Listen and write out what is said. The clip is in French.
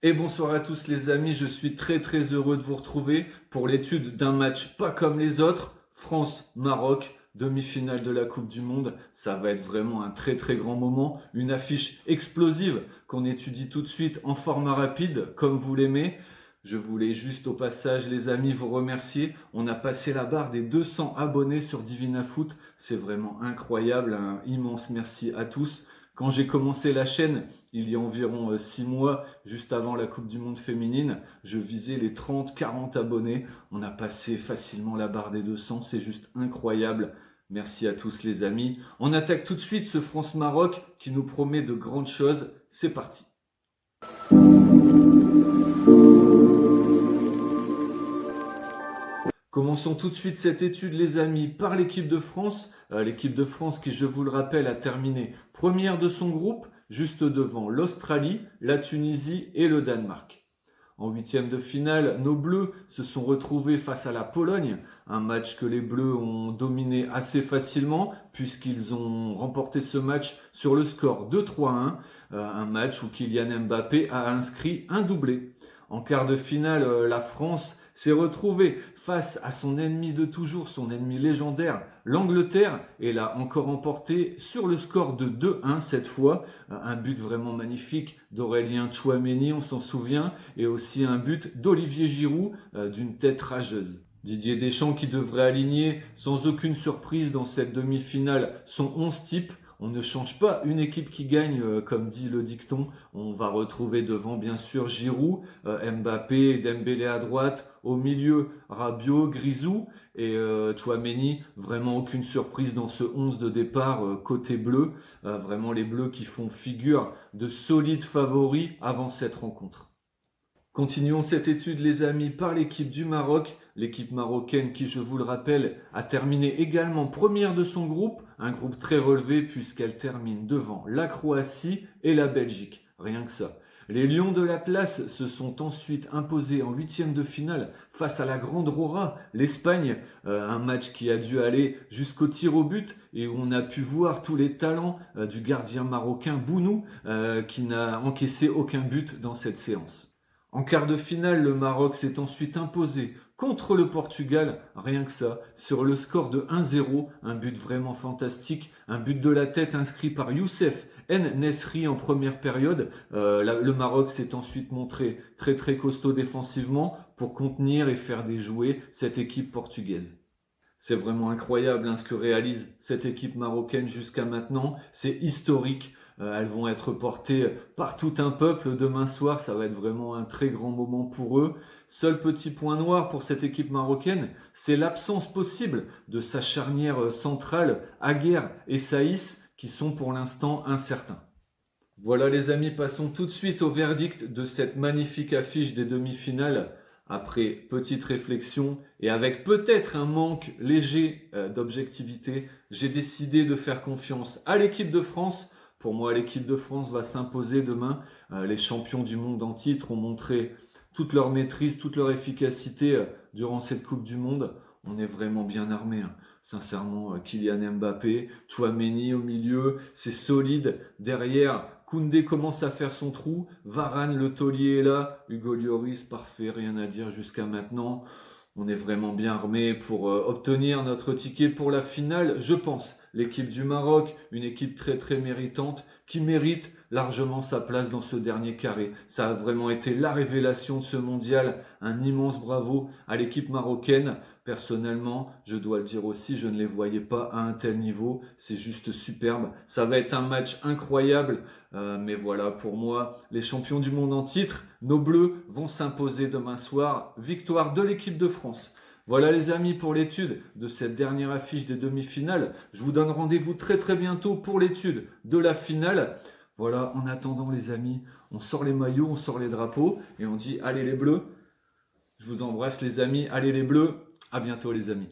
Et bonsoir à tous les amis, je suis très heureux de vous retrouver pour l'étude d'un match pas comme les autres, France-Maroc, demi-finale de la Coupe du Monde. Ça va être vraiment un très grand moment, une affiche explosive qu'on étudie tout de suite en format rapide, comme vous l'aimez. Je voulais juste au passage les amis vous remercier. On a passé la barre des 200 abonnés sur Divina Foot. C'est vraiment incroyable, un immense merci à tous. Quand j'ai commencé la chaîne, il y a environ 6 mois, juste avant la Coupe du Monde féminine, je visais les 30-40 abonnés. On a passé facilement la barre des 200, c'est juste incroyable. Merci à tous les amis. On attaque tout de suite ce France-Maroc qui nous promet de grandes choses. C'est parti. Commençons tout de suite cette étude, les amis, par l'équipe de France. L'équipe de France qui, je vous le rappelle, a terminé première de son groupe, juste devant l'Australie, la Tunisie et le Danemark. En huitième de finale, nos Bleus se sont retrouvés face à la Pologne, un match que les Bleus ont dominé assez facilement puisqu'ils ont remporté ce match sur le score de 3-1, un match où Kylian Mbappé a inscrit un doublé. En quart de finale, la France s'est retrouvée face à son ennemi de toujours, son ennemi légendaire, l'Angleterre, et l'a encore emporté sur le score de 2-1 cette fois. Un but vraiment magnifique d'Aurélien Tchouaméni, on s'en souvient, et aussi un but d'Olivier Giroud d'une tête rageuse. Didier Deschamps qui devrait aligner sans aucune surprise dans cette demi-finale son 11 type. On ne change pas une équipe qui gagne, comme dit le dicton. On va retrouver devant, bien sûr, Giroud, Mbappé, Dembélé à droite. Au milieu, Rabiot, Grisou et Tchouaméni. Vraiment aucune surprise dans ce 11 de départ côté bleu. Vraiment les bleus qui font figure de solides favoris avant cette rencontre. Continuons cette étude les amis par l'équipe du Maroc, l'équipe marocaine qui je vous le rappelle a terminé également première de son groupe, un groupe très relevé puisqu'elle termine devant la Croatie et la Belgique, rien que ça. Les Lions de l'Atlas se sont ensuite imposés en huitième de finale face à la Grande Rora, l'Espagne, un match qui a dû aller jusqu'au tir au but et où on a pu voir tous les talents du gardien marocain Bounou qui n'a encaissé aucun but dans cette séance. En quart de finale, le Maroc s'est ensuite imposé contre le Portugal, rien que ça, sur le score de 1-0, un but vraiment fantastique, un but de la tête inscrit par Youssef En-Nesyri en première période. Le Maroc s'est ensuite montré très costaud défensivement pour contenir et faire déjouer cette équipe portugaise. C'est vraiment incroyable ce que réalise cette équipe marocaine jusqu'à maintenant. C'est historique. Elles vont être portées par tout un peuple demain soir. Ça va être vraiment un très grand moment pour eux. Seul petit point noir pour cette équipe marocaine, c'est l'absence possible de sa charnière centrale, Aguerd et Saïs, qui sont pour l'instant incertains. Voilà les amis, passons tout de suite au verdict de cette magnifique affiche des demi-finales. Après petite réflexion et avec peut-être un manque léger d'objectivité, j'ai décidé de faire confiance à l'équipe de France. Pour moi, l'équipe de France va s'imposer demain. Les champions du monde en titre ont montré toute leur maîtrise, toute leur efficacité durant cette Coupe du Monde. On est vraiment bien armé. Sincèrement, Kylian Mbappé, Tchouaméni au milieu, c'est solide. Derrière, Koundé commence à faire son trou. Varane, le taulier est là. Hugo Lloris, parfait, rien à dire jusqu'à maintenant. On est vraiment bien armé pour obtenir notre ticket pour la finale, je pense. L'équipe du Maroc, une équipe très méritante, qui mérite largement sa place dans ce dernier carré. Ça a vraiment été la révélation de ce mondial. Un immense bravo à l'équipe marocaine. Personnellement, je dois le dire aussi, je ne les voyais pas à un tel niveau. C'est juste superbe. Ça va être un match incroyable. Mais voilà, pour moi, les champions du monde en titre, nos Bleus vont s'imposer demain soir. Victoire de l'équipe de France. Voilà les amis pour l'étude de cette dernière affiche des demi-finales. Je vous donne rendez-vous très bientôt pour l'étude de la finale. Voilà, en attendant les amis, on sort les maillots, on sort les drapeaux et on dit allez les Bleus. Je vous embrasse les amis, allez les Bleus. À bientôt les amis.